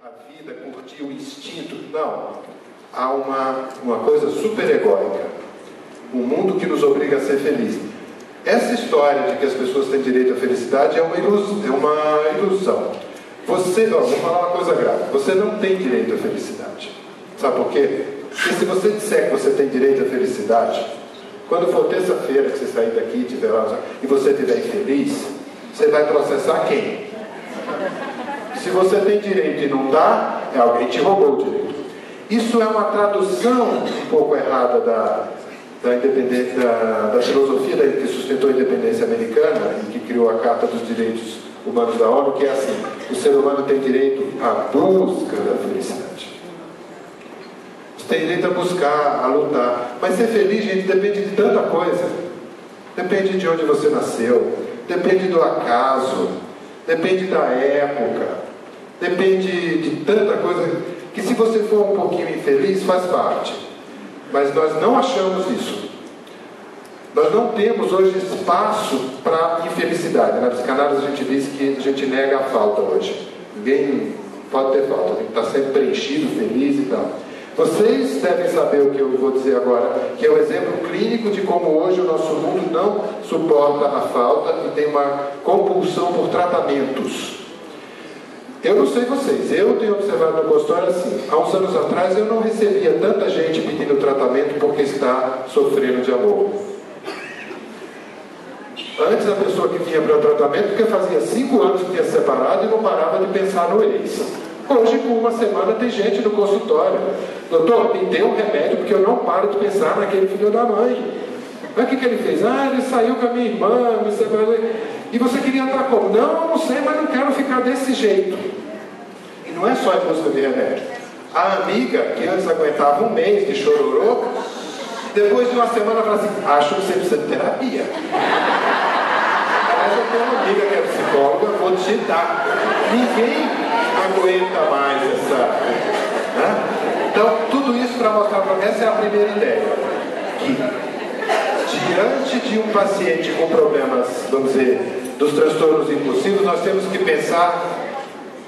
a vida, curtir o instinto. Não. Há uma coisa super egóica. Um mundo que nos obriga a ser feliz. Essa história de que as pessoas têm direito à felicidade é uma ilusão. Vou falar uma coisa grave. Você não tem direito à felicidade. Sabe por quê? Porque se você disser que você tem direito à felicidade, quando for terça-feira que você sair daqui tiver lá, e você estiver infeliz, você vai processar quem? Se você tem direito e não dá, alguém te roubou o direito. Isso é uma tradução um pouco errada da filosofia que sustentou a independência americana e que criou a Carta dos Direitos Humanos da ONU, que é assim: o ser humano tem direito à busca da felicidade. Você tem direito a buscar, a lutar. Mas ser feliz, gente, depende de tanta coisa. Depende de onde você nasceu, depende do acaso, depende da época, depende de tanta coisa que, se você for um pouquinho infeliz, faz parte. Mas nós não achamos isso. Nós não temos hoje espaço para infelicidade. Na psicanálise a gente diz que a gente nega a falta hoje. Ninguém pode ter falta, tem que estar sempre preenchido, feliz e tal. Vocês devem saber o que eu vou dizer agora, que é o exemplo clínico de como hoje o nosso mundo não suporta a falta e tem uma compulsão por tratamentos. Eu não sei vocês, eu tenho observado no consultório assim: há uns anos atrás eu não recebia tanta gente pedindo tratamento porque está sofrendo de amor. Antes a pessoa que vinha para o tratamento porque fazia 5 anos que tinha separado e não parava de pensar no ex. Hoje, com uma semana, tem gente no consultório: doutor, me dê um remédio porque eu não paro de pensar naquele filho da mãe. Mas o que ele fez? Ele saiu com a minha irmã, me separou. E você queria estar como? Não sei, mas não quero ficar desse jeito. E não é só em busca de remédio. A amiga, que antes aguentava um mês de chororô, depois de uma semana fala assim: acho que você precisa de terapia. Aliás, eu tenho uma amiga que é psicóloga, vou te dar. Ninguém aguenta mais essa... Né? Então, tudo isso para mostrar para mim, essa é a primeira ideia. Que, diante de um paciente com problemas, vamos dizer, dos transtornos impulsivos, nós temos que pensar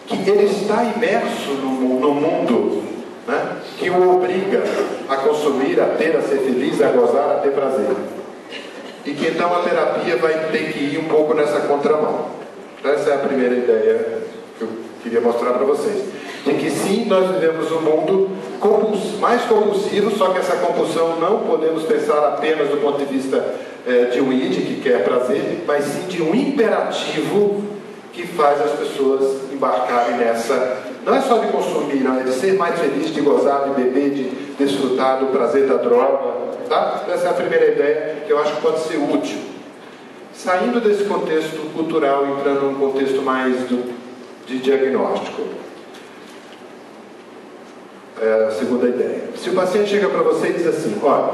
que ele está imerso no mundo, né, que o obriga a consumir, a ter, a ser feliz, a gozar, a ter prazer. E que então a terapia vai ter que ir um pouco nessa contramão. Essa é a primeira ideia que eu queria mostrar para vocês. De que sim, nós vivemos um mundo mais compulsivo, só que essa compulsão não podemos pensar apenas do ponto de vista de um id que quer prazer, mas sim de um imperativo que faz as pessoas embarcarem nessa... Não é só de consumir, não, é de ser mais feliz, de gozar, de beber, de desfrutar do prazer da droga. Tá? Essa é a primeira ideia que eu acho que pode ser útil. Saindo desse contexto cultural, entrando num contexto mais de diagnóstico. É a segunda ideia. Se o paciente chega para você e diz assim: olha,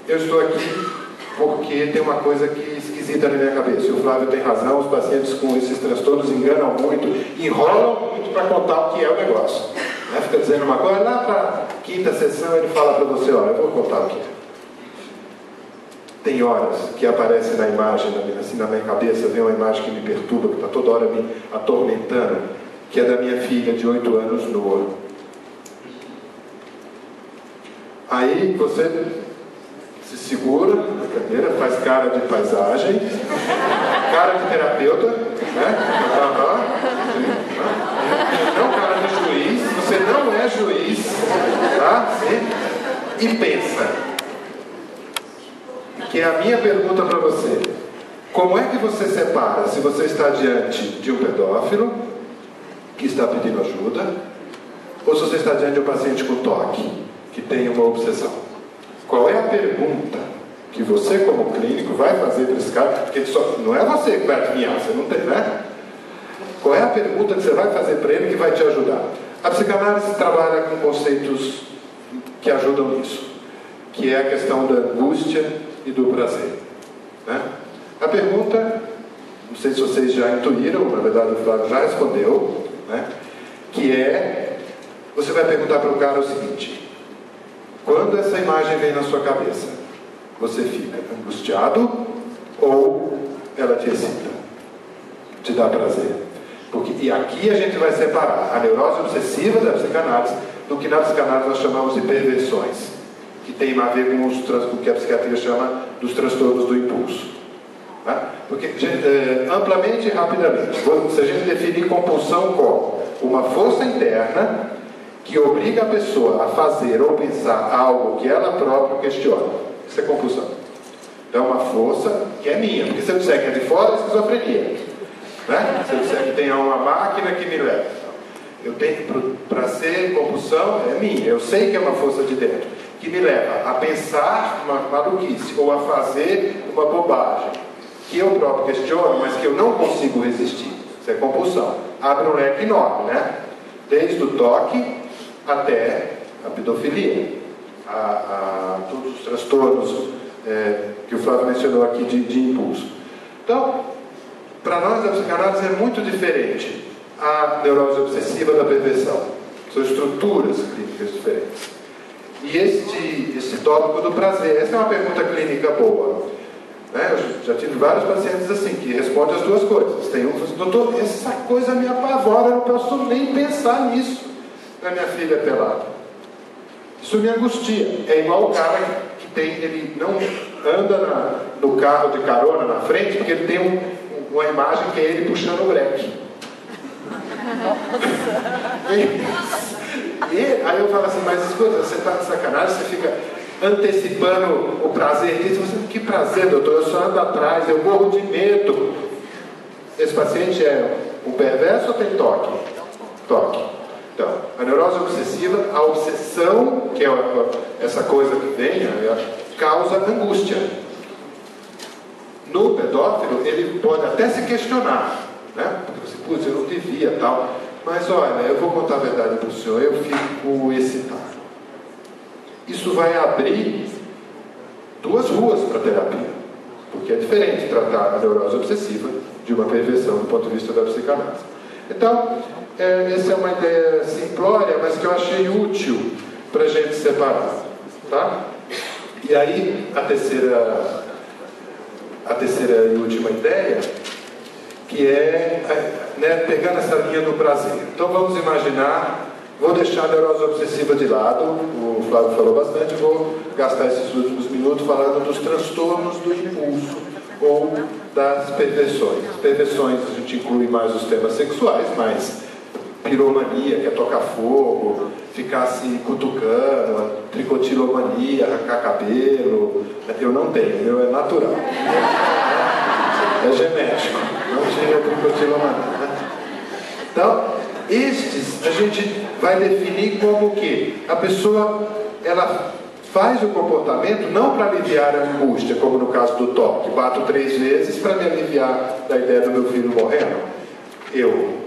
eu estou aqui porque tem uma coisa que esquisita na minha cabeça. E o Flávio tem razão, os pacientes com esses transtornos enganam muito, enrolam muito para contar o que é o negócio. Né? Fica dizendo uma coisa, lá para a quinta sessão ele fala para você: olha, eu vou contar o que é. Tem horas que aparece na imagem, assim, na minha cabeça, vem uma imagem que me perturba, que está toda hora me atormentando, que é da minha filha de 8 anos nua. Aí você se segura na cadeira, faz cara de paisagem, cara de terapeuta, né? Não cara de juiz, você não é juiz, tá? E pensa. Que é a minha pergunta para você: como é que você separa se você está diante de um pedófilo que está pedindo ajuda, ou se você está diante de um paciente com toque que tem uma obsessão? Qual é a pergunta que você, como clínico, vai fazer para esse cara? Porque não é você que vai adivinhar, você não tem, né? Qual é a pergunta que você vai fazer para ele que vai te ajudar? A psicanálise trabalha com conceitos que ajudam nisso, que é a questão da angústia e do prazer, né? A pergunta, não sei se vocês já intuíram, na verdade o Flávio já respondeu, né? Que é, você vai perguntar para o cara o seguinte: quando essa imagem vem na sua cabeça, você fica angustiado ou ela te excita, te dá prazer? Porque E aqui a gente vai separar a neurose obsessiva da psicanálise do que na psicanálise nós chamamos de perversões, que tem a ver com o que a psiquiatria chama dos transtornos do impulso. Tá? Porque, amplamente e rapidamente, se a gente definir compulsão como uma força interna que obriga a pessoa a fazer ou pensar algo que ela própria questiona, isso é compulsão. Então é uma força que é minha, porque se eu disser que é de fora, é esquizofrenia. Né? Se eu disser que tem uma máquina que me leva, eu tenho, para ser compulsão, é minha, eu sei que é uma força de dentro, que me leva a pensar uma maluquice ou a fazer uma bobagem que eu próprio questiono, mas que eu não consigo resistir. Isso é compulsão. Abre um leque enorme, né? Desde o toque até a pedofilia, todos os transtornos que o Flávio mencionou aqui de impulso. Então, para nós a psicanálise é muito diferente a neurose obsessiva da perversão. São estruturas clínicas diferentes. E esse tópico do prazer, essa é uma pergunta clínica boa. Né? Eu já tive vários pacientes assim, que respondem as duas coisas. Tem um que diz, doutor, essa coisa me apavora, eu não posso nem pensar nisso na minha filha pelada. Isso me angustia. É igual o cara que ele não anda no carro de carona na frente, porque ele tem uma imagem que é ele puxando o breque. Aí eu falo assim, mas escuta, você está de sacanagem, você fica antecipando o prazer disso. Você, que prazer, doutor, eu só ando atrás, eu morro de medo. Esse paciente é um perverso ou tem toque? Toque. Então, a neurose obsessiva, a obsessão, que é essa coisa que vem, causa angústia. No pedófilo, ele pode até se questionar, né? Porque você, putz, eu não devia, tal. Mas olha, eu vou contar a verdade para o senhor, eu fico excitado. Isso vai abrir duas ruas para a terapia, porque é diferente tratar a neurose obsessiva de uma perversão do ponto de vista da psicanálise. Então, essa é uma ideia simplória, mas que eu achei útil para a gente separar. Tá? E aí, a terceira e última ideia, que né, pegando essa linha do prazer. Então vamos imaginar, vou deixar a neurose obsessiva de lado, o Flávio falou bastante, vou gastar esses últimos minutos falando dos transtornos do impulso ou das perversões. As perversões a gente inclui mais os temas sexuais, mas piromania, que é tocar fogo, ficar se cutucando, tricotilomania, arrancar cabelo, eu não tenho, o meu é natural. É genético, não tinha tricotilomania. Né? Então, estes a gente vai definir como o quê? A pessoa, ela faz o comportamento não para aliviar a angústia, como no caso do toque, bato 3 vezes para me aliviar da ideia do meu filho morrendo. Eu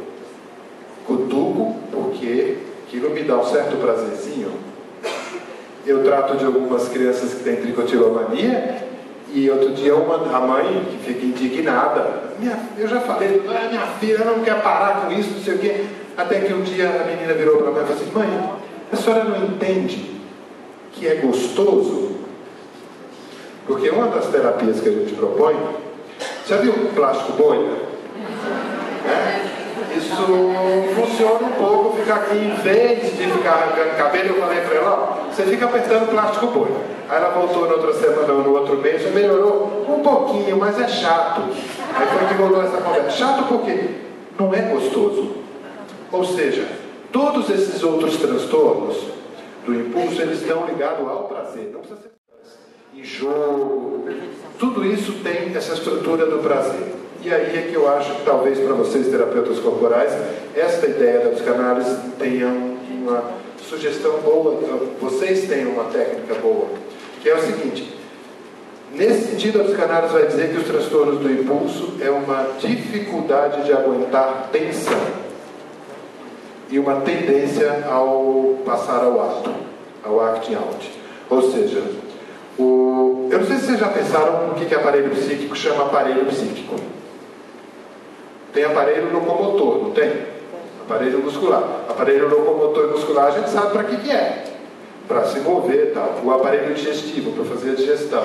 cutuco porque aquilo me dá um certo prazerzinho. Eu trato de algumas crianças que têm tricotilomania e outro dia a mãe que fica indignada, eu já falei, minha filha não quer parar com isso, não sei o quê. Até que um dia a menina virou para a mãe e falou assim, mãe, a senhora não entende que é gostoso? Porque uma das terapias que a gente propõe, já viu plástico bolha? Isso funciona um pouco, ficar aqui, em vez de ficar arrancando cabelo, eu falei para ela, você fica apertando plástico bolha. Aí ela voltou na outra semana, no outro mês, melhorou um pouquinho, mas é chato. Aí foi que voltou essa conversa. Chato porque não é gostoso. Ou seja, todos esses outros transtornos do impulso, eles estão ligados ao prazer. Não precisa ser enjoo. Tudo isso tem essa estrutura do prazer. E aí é que eu acho que talvez para vocês, terapeutas corporais, esta ideia da psicanálise tenha uma sugestão boa, vocês tenham uma técnica boa, que é o seguinte, nesse sentido a psicanálise vai dizer que os transtornos do impulso é uma dificuldade de aguentar tensão e uma tendência ao passar ao ato, ao acting out. Ou seja, eu não sei se vocês já pensaram no que aparelho psíquico chama aparelho psíquico. Tem aparelho locomotor, não tem? Aparelho muscular. Aparelho locomotor e muscular a gente sabe para que é. Para se mover e tal. O aparelho digestivo, para fazer a digestão.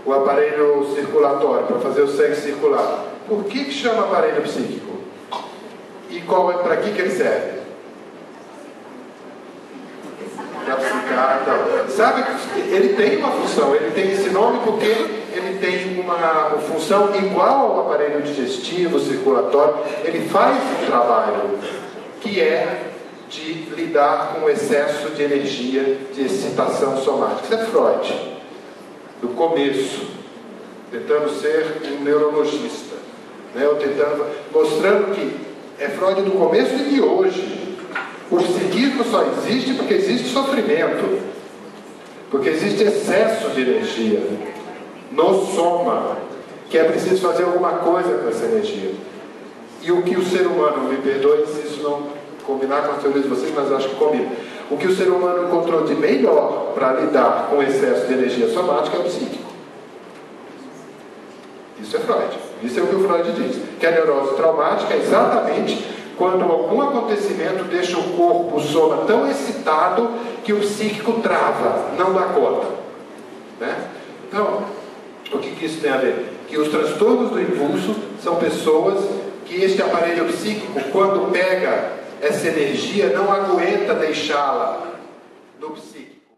O aparelho circulatório, para fazer o sangue circular. Por que chama aparelho psíquico? E para que ele serve? Para psicar, então. Sabe, ele tem uma função, ele tem esse nome porque ele tem uma função igual ao aparelho digestivo, circulatório. Ele faz um trabalho que é de lidar com o excesso de energia, de excitação somática. Isso é Freud, do começo, tentando ser um neurologista, né? Mostrando que é Freud do começo e de hoje. O psiquismo só existe porque existe sofrimento, porque existe excesso de energia no soma, que é preciso fazer alguma coisa com essa energia. E o que o ser humano, me perdoe se isso não combinar com as teorias de vocês, mas eu acho que combina. O que o ser humano encontrou de melhor para lidar com o excesso de energia somática é o psíquico. Isso é Freud. Isso é o que o Freud diz. Que a neurose traumática é exatamente quando algum acontecimento deixa o corpo, o soma, tão excitado que o psíquico trava, não dá conta. Né? Então, o que isso tem a ver? Que os transtornos do impulso são pessoas que este aparelho psíquico, quando pega essa energia, não aguenta deixá-la no psíquico.